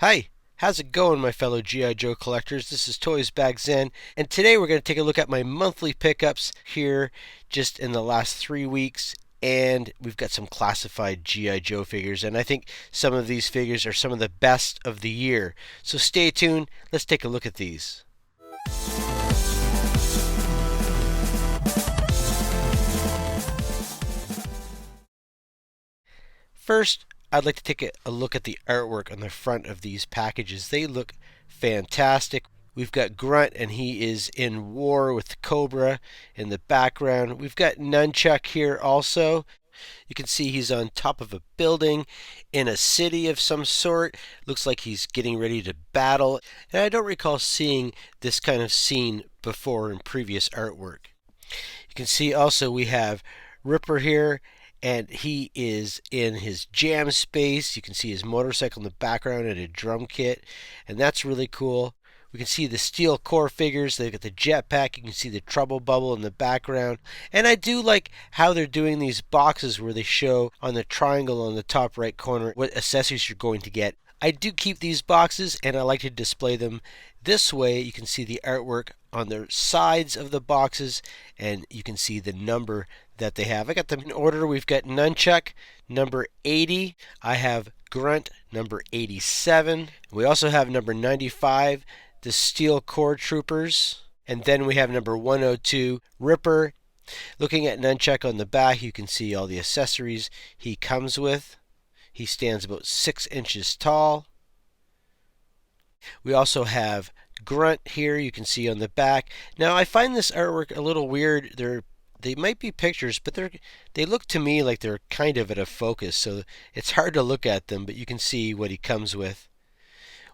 Hi, how's it going, my fellow G.I. Joe collectors? This is Toysbackzen, and today we're going to take a look at my monthly pickups here just in the last 3 weeks. And we've got some classified G.I. Joe figures, and I think some of these figures are some of the best of the year. So stay tuned, let's take a look at these. First, I'd like to take a look at the artwork on the front of these packages. They look fantastic. We've got Grunt, and he is in war with Cobra in the background. We've got Nunchuk here also. You can see he's on top of a building in a city of some sort. Looks like he's getting ready to battle. And I don't recall seeing this kind of scene before in previous artwork. You can see also we have Ripper here, and he is in his jam space. You can see his motorcycle in the background and a drum kit, and that's really cool. We can see the steel core figures. They've got the jetpack. You can see the trouble bubble in the background. And I do like how they're doing these boxes where they show on the triangle on the top right corner what accessories you're going to get. I do keep these boxes, and I like to display them this way. You can see the artwork on the sides of the boxes, and you can see the number that they have. I got them in order. We've got Nunchuk number 80. I have Grunt number 87. We also have number 95, the Steel Core Troopers. And then we have number 102, Ripper. Looking at Nunchuk on the back, you can see all the accessories he comes with. He stands about 6 inches tall. We also have Grunt here, you can see on the back. Now I find this artwork a little weird. They might be pictures, but they look to me like they're kind of at a focus, so it's hard to look at them, but you can see what he comes with.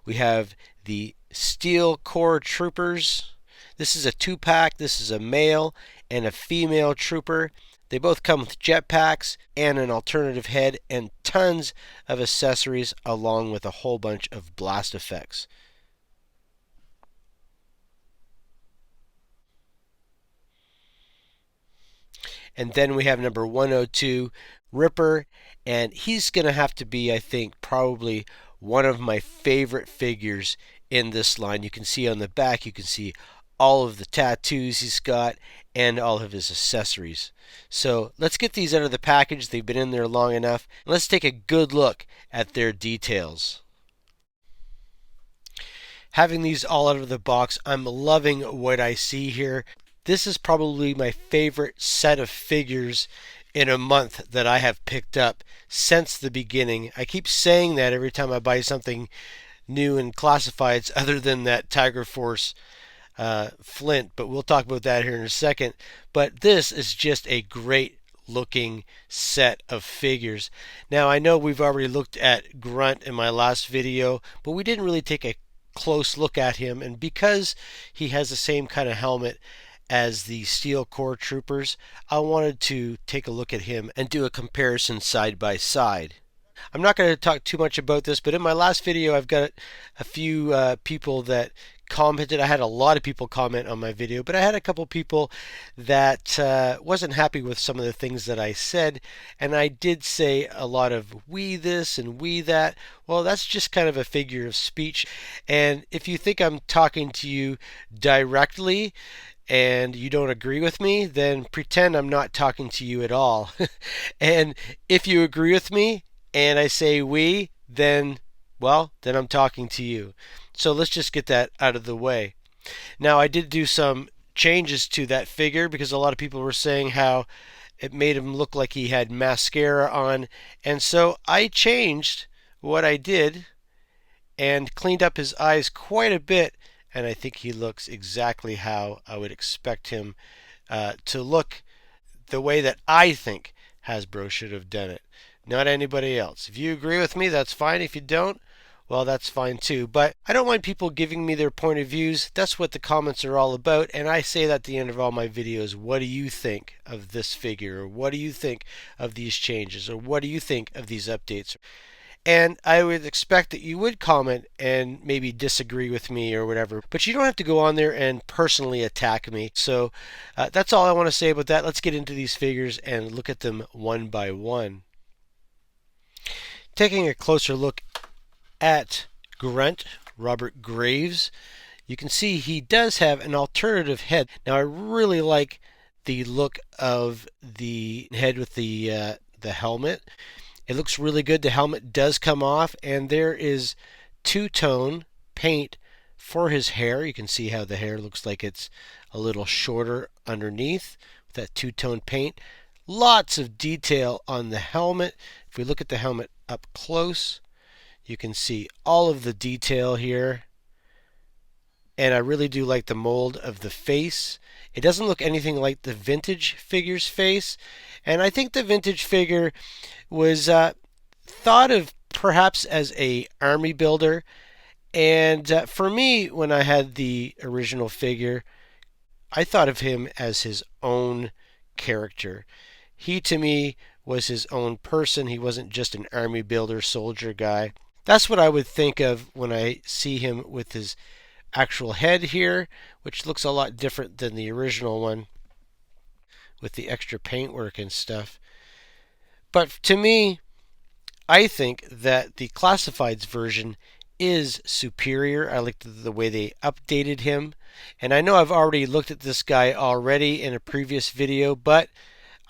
We have the Steel Core Troopers. This is a 2-pack. This is a male and a female trooper. They both come with jetpacks and an alternative head and tons of accessories along with a whole bunch of blast effects. And then we have number 102, Ripper, and he's going to have to be, I think, probably one of my favorite figures in this line. You can see on the back, you can see all of the tattoos he's got and all of his accessories. So let's get these out of the package. They've been in there long enough. Let's take a good look at their details. Having these all out of the box, I'm loving what I see here. This is probably my favorite set of figures in a month that I have picked up since the beginning. I keep saying that every time I buy something new in classifieds other than that Tiger Force Flint, but we'll talk about that here in a second. But this is just a great looking set of figures. Now I know we've already looked at Grunt in my last video, but we didn't really take a close look at him, and because he has the same kind of helmet as the Steel Core Troopers, I wanted to take a look at him and do a comparison side by side. I'm not going to talk too much about this, but in my last video I've got a few people that commented. I had a lot of people comment on my video, but I had a couple people that wasn't happy with some of the things that I said, and I did say a lot of we this and we that. Well, that's just kind of a figure of speech, and if you think I'm talking to you directly and you don't agree with me, then pretend I'm not talking to you at all. And if you agree with me and I say we, then, well, then I'm talking to you. So let's just get that out of the way. Now, I did do some changes to that figure because a lot of people were saying how it made him look like he had mascara on. And so I changed what I did and cleaned up his eyes quite a bit, and I think he looks exactly how I would expect him to look, the way that I think Hasbro should have done it, not anybody else. If you agree with me, that's fine. If you don't, well, that's fine too. But I don't mind people giving me their point of views. That's what the comments are all about, and I say that at the end of all my videos. What do you think of this figure? Or what do you think of these changes? Or what do you think of these updates? And I would expect that you would comment and maybe disagree with me or whatever. But you don't have to go on there and personally attack me. So that's all I want to say about that. Let's get into these figures and look at them one by one. Taking a closer look at Grunt, Robert Graves. You can see he does have an alternative head. Now I really like the look of the head with the helmet. It looks really good. The helmet does come off, and there is two-tone paint for his hair. You can see how the hair looks like it's a little shorter underneath with that two-tone paint. Lots of detail on the helmet. If we look at the helmet up close, you can see all of the detail here. And I really do like the mold of the face. It doesn't look anything like the vintage figure's face. And I think the vintage figure was thought of perhaps as a army builder. And for me, when I had the original figure, I thought of him as his own character. He, to me, was his own person. He wasn't just an army builder, soldier guy. That's what I would think of when I see him with his actual head here, which looks a lot different than the original one with the extra paintwork and stuff. But to me, I think that the classifieds version is superior. I like the way they updated him. And I know I've already looked at this guy already in a previous video, but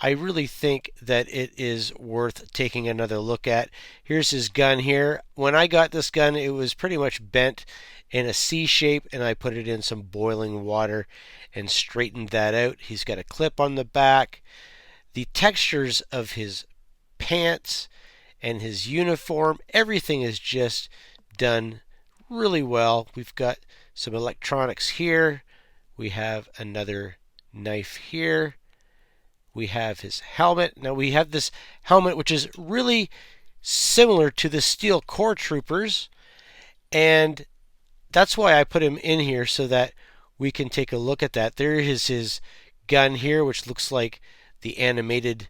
I really think that it is worth taking another look at. Here's his gun here. When I got this gun, it was pretty much bent in a C shape, and I put it in some boiling water and straightened that out. He's got a clip on the back. The textures of his pants and his uniform, everything is just done really well. We've got some electronics here. We have another knife here. We have his helmet. Now we have this helmet which is really similar to the Steel Core Troopers, and that's why I put him in here so that we can take a look at that. There is his gun here, which looks like the animated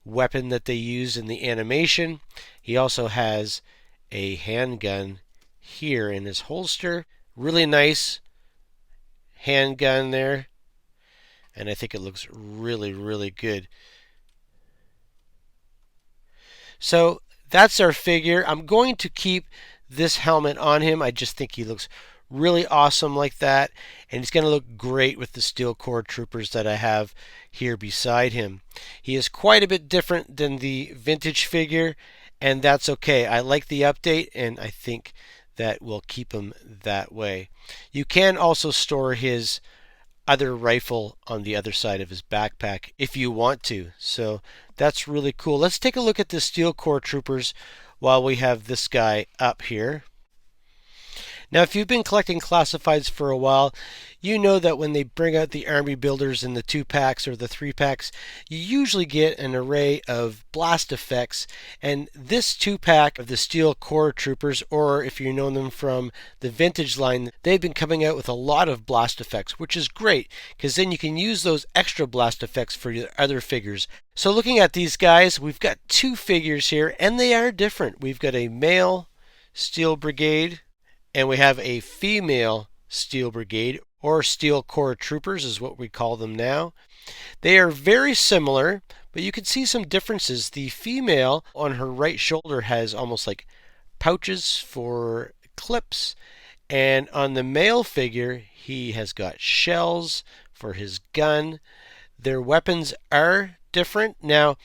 weapon that they use in the animation. He also has a handgun here in his holster. Really nice handgun there. And I think it looks really, really good. So that's our figure. I'm going to keep this helmet on him. I just think he looks really awesome like that. And he's going to look great with the Steel Core Troopers that I have here beside him. He is quite a bit different than the vintage figure, and that's okay. I like the update, and I think that will keep him that way. You can also store his other rifle on the other side of his backpack if you want to. So that's really cool. Let's take a look at the Steel Core Troopers while we have this guy up here. Now, if you've been collecting classifieds for a while, you know that when they bring out the army builders in the 2-packs or the 3-packs, you usually get an array of blast effects. And this 2-pack of the Steel Core Troopers, or if you know them from the vintage line, they've been coming out with a lot of blast effects, which is great because then you can use those extra blast effects for your other figures. So looking at these guys, we've got 2 figures here, and they are different. We've got a male Steel Brigade, and we have a female Steel Brigade, or Steel Core Troopers is what we call them now. They are very similar, but you can see some differences. The female on her right shoulder has almost like pouches for clips, and on the male figure, he has got shells for his gun. Their weapons are different. Now,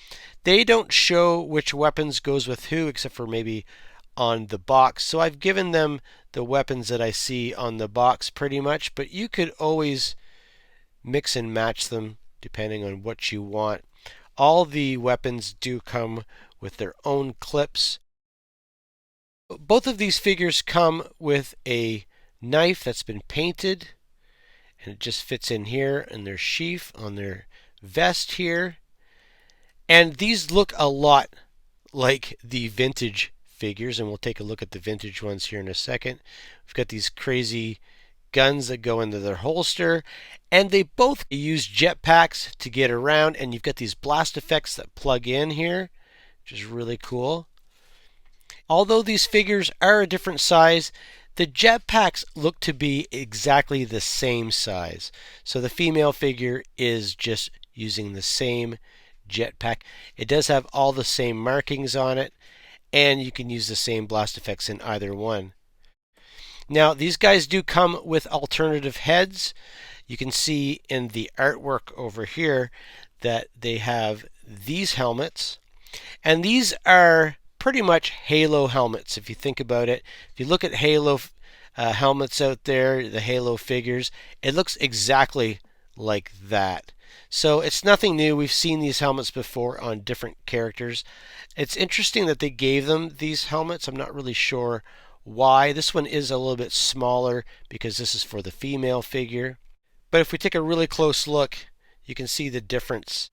they don't show which weapons goes with who, except for maybe on the box. So I've given them the weapons that I see on the box pretty much, but you could always mix and match them depending on what you want. All the weapons do come with their own clips. Both of these figures come with a knife that's been painted, and it just fits in here in their sheath on their vest here. And these look a lot like the vintage figures, and we'll take a look at the vintage ones here in a second. We've got these crazy guns that go into their holster, and they both use jetpacks to get around, and you've got these blast effects that plug in here, which is really cool. Although these figures are a different size, the jetpacks look to be exactly the same size. So the female figure is just using the same jetpack. It does have all the same markings on it, and you can use the same blast effects in either one. Now, these guys do come with alternative heads. You can see in the artwork over here that they have these helmets. And these are pretty much Halo helmets, if you think about it. If you look at Halo helmets out there, the Halo figures, it looks exactly like that. So it's nothing new. We've seen these helmets before on different characters. It's interesting that they gave them these helmets. I'm not really sure why. This one is a little bit smaller because this is for the female figure. But if we take a really close look, you can see the difference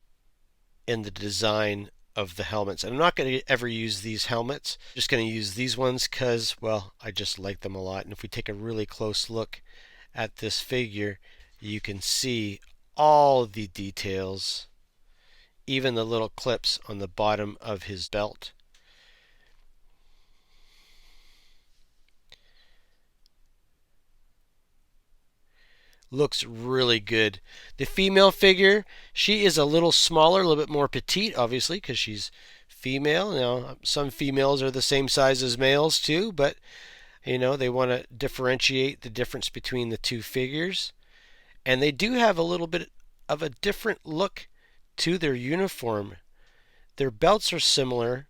in the design of the helmets. And I'm not going to ever use these helmets. I'm just going to use these ones because, well, I just like them a lot. And if we take a really close look at this figure, you can see all the details, even the little clips on the bottom of his belt. Looks really good. The female figure, she is a little smaller, a little bit more petite, obviously, because she's female. Now, some females are the same size as males too, but they want to differentiate the difference between the two figures. And they do have a little bit of a different look to their uniform. Their belts are similar,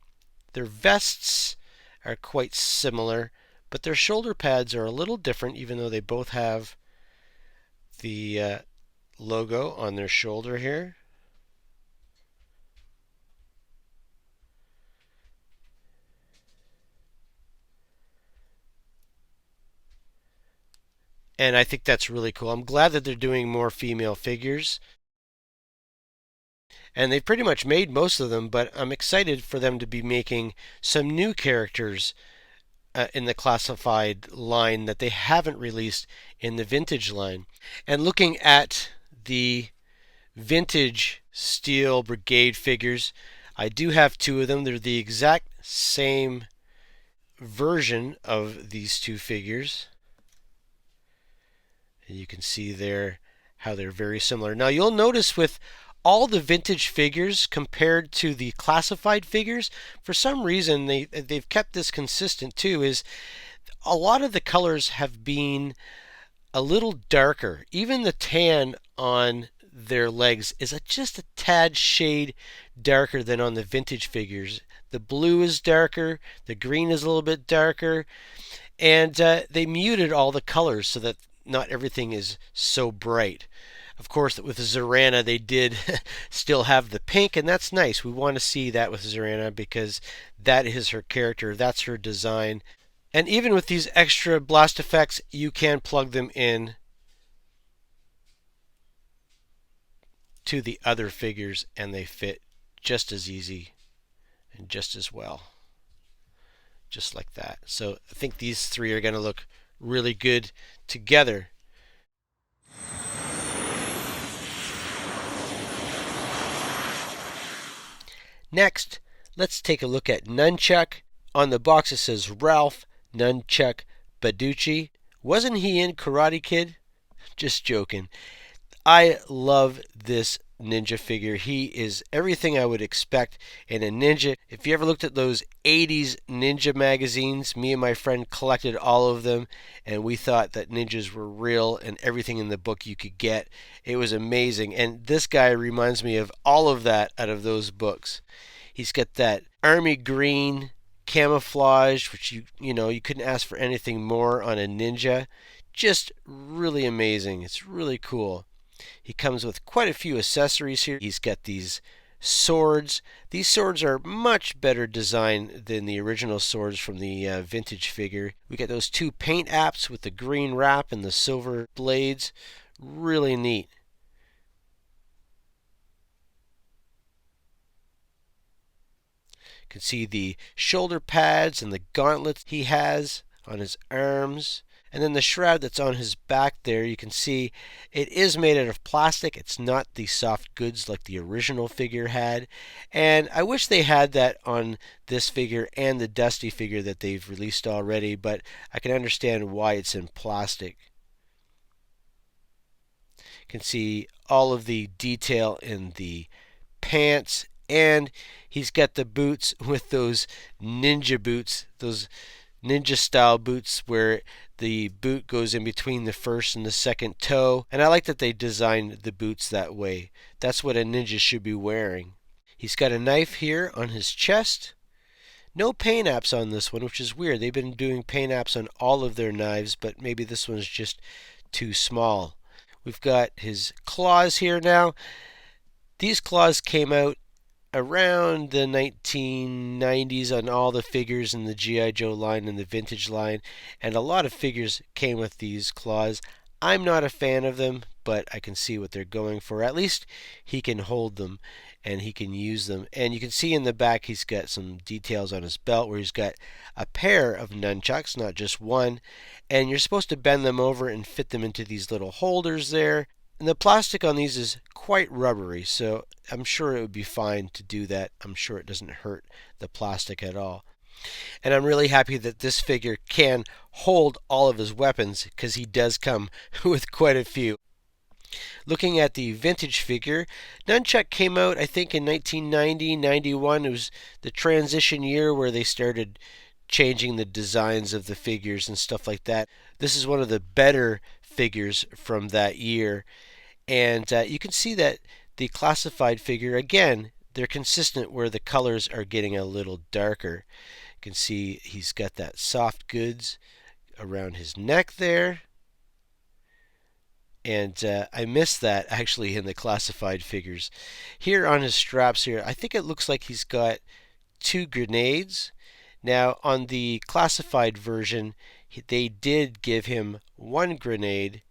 their vests are quite similar, but their shoulder pads are a little different, even though they both have the logo on their shoulder here. And I think that's really cool. I'm glad that they're doing more female figures. And they've pretty much made most of them, but I'm excited for them to be making some new characters in the classified line that they haven't released in the vintage line. And looking at the vintage Steel Brigade figures, I do have two of them. They're the exact same version of these two figures. And you can see there how they're very similar. Now you'll notice with all the vintage figures compared to the classified figures, for some reason they've kept this consistent too, is a lot of the colors have been a little darker. Even the tan on their legs is just a tad shade darker than on the vintage figures. The blue is darker, the green is a little bit darker, and they muted all the colors so that not everything is so bright. Of course, with Zorana, they did still have the pink, and that's nice. We want to see that with Zorana because that is her character, that's her design. And even with these extra blast effects, you can plug them in to the other figures, and they fit just as easy and just as well. Just like that. So I think these three are going to look really good together. Next, let's take a look at Nunchuk. On the box it says Ralph Nunchuk Baducci. Wasn't he in Karate Kid? Just joking. I love this ninja figure. He is everything I would expect in a ninja. If you ever looked at those 80s ninja magazines, me and my friend collected all of them, and we thought that ninjas were real and everything in the book you could get. It was amazing, and this guy reminds me of all of that out of those books. He's got that army green camouflage, which you couldn't ask for anything more on a ninja. Just really amazing. It's really cool. He comes with quite a few accessories here. He's got these swords. These swords are much better designed than the original swords from the vintage figure. We got those two paint apps with the green wrap and the silver blades. Really neat. You can see the shoulder pads and the gauntlets he has on his arms. And then the shroud that's on his back there, you can see it is made out of plastic. It's not the soft goods like the original figure had. And I wish they had that on this figure and the Dusty figure that they've released already, but I can understand why it's in plastic. You can see all of the detail in the pants, and he's got the boots with those ninja boots, those ninja style boots where the boot goes in between the first and the second toe, and I like that they designed the boots that way. That's what a ninja should be wearing. He's got a knife here on his chest. No paint apps on this one, which is weird. They've been doing paint apps on all of their knives, but maybe this one's just too small. We've got his claws here now. These claws came out around the 1990s on all the figures in the G.I. Joe line and the vintage line, and a lot of figures came with these claws. I'm not a fan of them, but I can see what they're going for. At least he can hold them and he can use them. And you can see in the back he's got some details on his belt where he's got a pair of nunchucks, not just one, and you're supposed to bend them over and fit them into these little holders there. And the plastic on these is quite rubbery, so I'm sure it would be fine to do that. I'm sure it doesn't hurt the plastic at all. And I'm really happy that this figure can hold all of his weapons because he does come with quite a few. Looking at the vintage figure, Nunchuk came out I think in 1990, 91. It was the transition year where they started changing the designs of the figures and stuff like that. This is one of the better figures from that year. And you can see that the classified figure, again, they're consistent where the colors are getting a little darker. You can see he's got that soft goods around his neck there. And I missed that actually in the classified figures. Here on his straps here, I think it looks like he's got 2 grenades. Now on the classified version, they did give him 1 grenade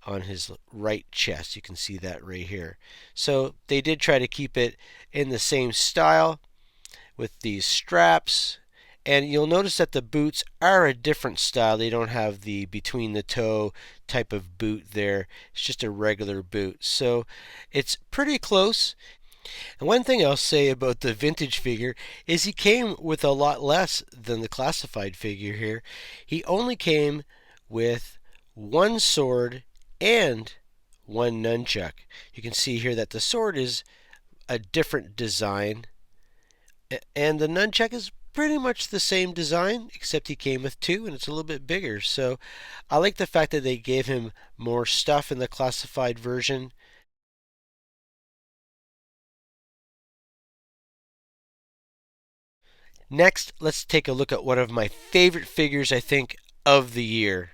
on his right chest. You can see that right here. So they did try to keep it in the same style with these straps. And you'll notice that the boots are a different style. They don't have the between the toe type of boot there. It's just a regular boot. So it's pretty close. And one thing I'll say about the vintage figure is he came with a lot less than the classified figure here. He only came with 1 sword and 1 nunchuck. You can see here that the sword is a different design, and the nunchuck is pretty much the same design, except he came with 2 and it's a little bit bigger. So I like the fact that they gave him more stuff in the classified version. Next, let's take a look at one of my favorite figures, I think, of the year.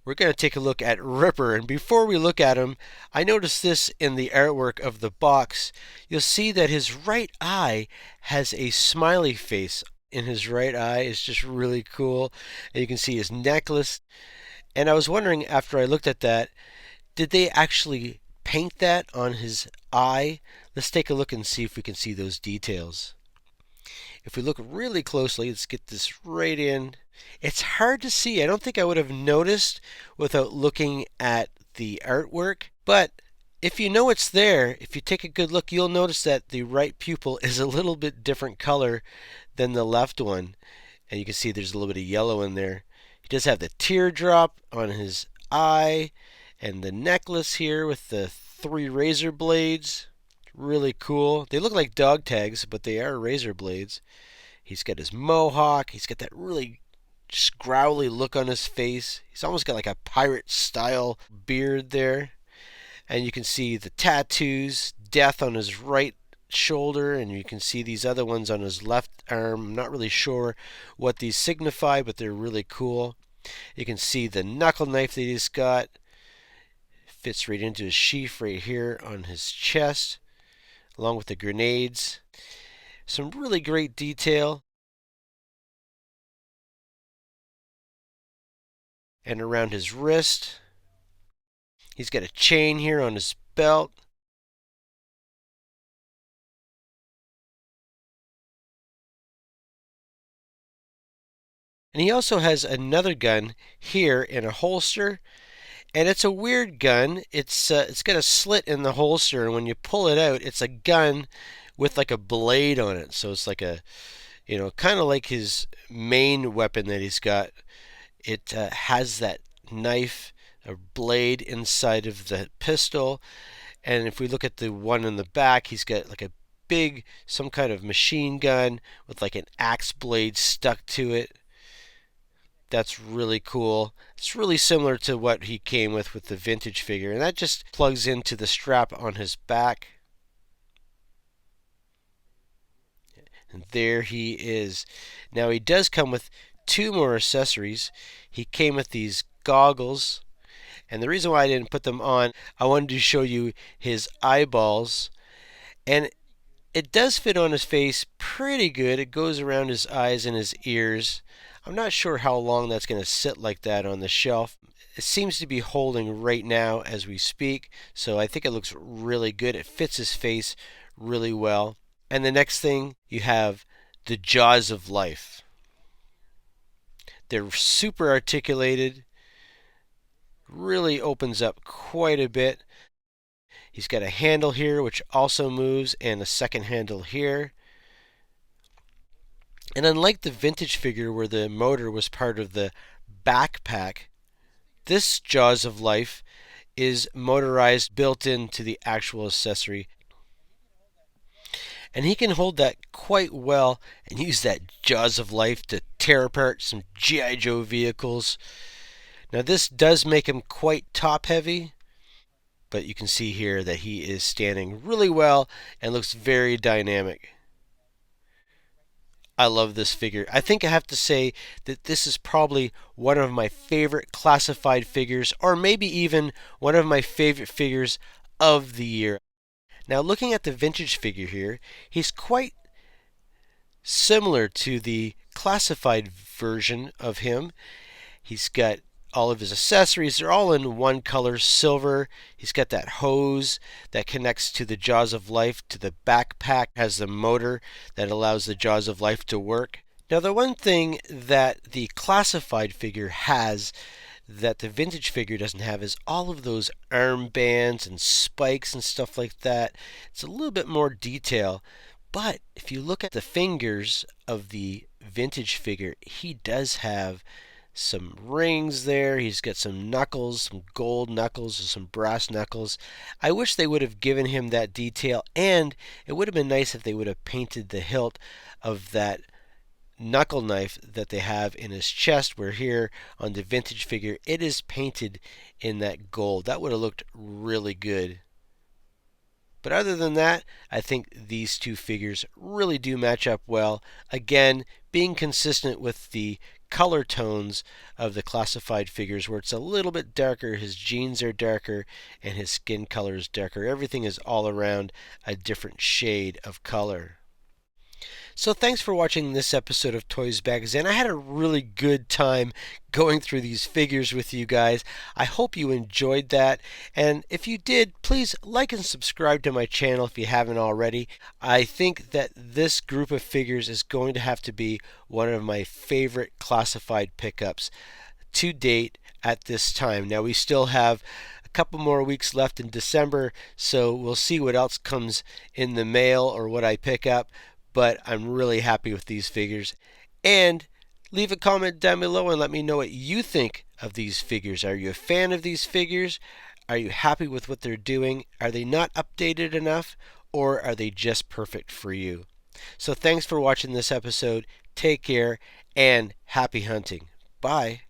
We're going to take a look at Ripper, and before we look at him, I noticed this in the artwork of the box. You'll see that his right eye has a smiley face in his right eye. It's just really cool. And you can see his necklace. And I was wondering after I looked at that, did they actually paint that on his eye? Let's take a look and see if we can see those details. If we look really closely, let's get this right in. It's hard to see. I don't think I would have noticed without looking at the artwork. But if you know it's there, if you take a good look, you'll notice that the right pupil is a little bit different color than the left one. And you can see there's a little bit of yellow in there. He does have the teardrop on his eye and the necklace here with the 3 razor blades. Really cool. They look like dog tags, but they are razor blades. He's got his mohawk. He's got that really just growly look on his face. He's almost got like a pirate style beard there. And you can see the tattoos, death on his right shoulder, and you can see these other ones on his left arm. I'm not really sure what these signify, but they're really cool. You can see the knuckle knife that he's got. Fits right into his sheath right here on his chest, along with the grenades. Some really great detail. And around his wrist. He's got a chain here on his belt. And he also has another gun here in a holster. And it's a weird gun. It's got a slit in the holster, and when you pull it out, it's a gun with like a blade on it. So it's like a, kind of like his main weapon that he's got. It has that knife, a blade inside of the pistol. And if we look at the one in the back, he's got like a big, some kind of machine gun with like an axe blade stuck to it. That's really cool. It's really similar to what he came with the vintage figure, and that just plugs into the strap on his back. And there he is. Now he does come with two more accessories. He came with these goggles, and the reason why I didn't put them on, I wanted to show you his eyeballs, and it does fit on his face pretty good. It goes around his eyes and his ears. I'm not sure how long that's going to sit like that on the shelf. It seems to be holding right now as we speak, so I think it looks really good. It fits his face really well. And the next thing, you have the jaws of life. They're super articulated, really opens up quite a bit. He's got a handle here which also moves, and a second handle here. And unlike the vintage figure where the motor was part of the backpack, this Jaws of Life is motorized, built into the actual accessory. And he can hold that quite well and use that Jaws of Life to tear apart some G.I. Joe vehicles. Now this does make him quite top heavy, but you can see here that he is standing really well and looks very dynamic. I love this figure. I think I have to say that this is probably one of my favorite classified figures, or maybe even one of my favorite figures of the year. Now looking at the vintage figure here, he's quite similar to the classified version of him. He's got all of his accessories, they're all in one color, silver. He's got that hose that connects to the Jaws of Life to the backpack, has the motor that allows the Jaws of Life to work. Now the one thing that the classified figure has that the vintage figure doesn't have is all of those armbands and spikes and stuff like that. It's a little bit more detail, but if you look at the fingers of the vintage figure, he does have some rings there. He's got some knuckles, some gold knuckles and some brass knuckles. I wish they would have given him that detail, and it would have been nice if they would have painted the hilt of that knuckle knife that they have in his chest, where here on the vintage figure it is painted in that gold. That would have looked really good. But other than that, I think these two figures really do match up well. Again, being consistent with the color tones of the classified figures, where it's a little bit darker, his jeans are darker, and his skin color is darker. Everything is all around a different shade of color. So thanks for watching this episode of Toysbackzen. I had a really good time going through these figures with you guys. I hope you enjoyed that. And if you did, please like and subscribe to my channel if you haven't already. I think that this group of figures is going to have to be one of my favorite classified pickups to date at this time. Now we still have a couple more weeks left in December, so we'll see what else comes in the mail or what I pick up. But I'm really happy with these figures. And leave a comment down below and let me know what you think of these figures. Are you a fan of these figures? Are you happy with what they're doing? Are they not updated enough? Or are they just perfect for you? So thanks for watching this episode. Take care and happy hunting. Bye.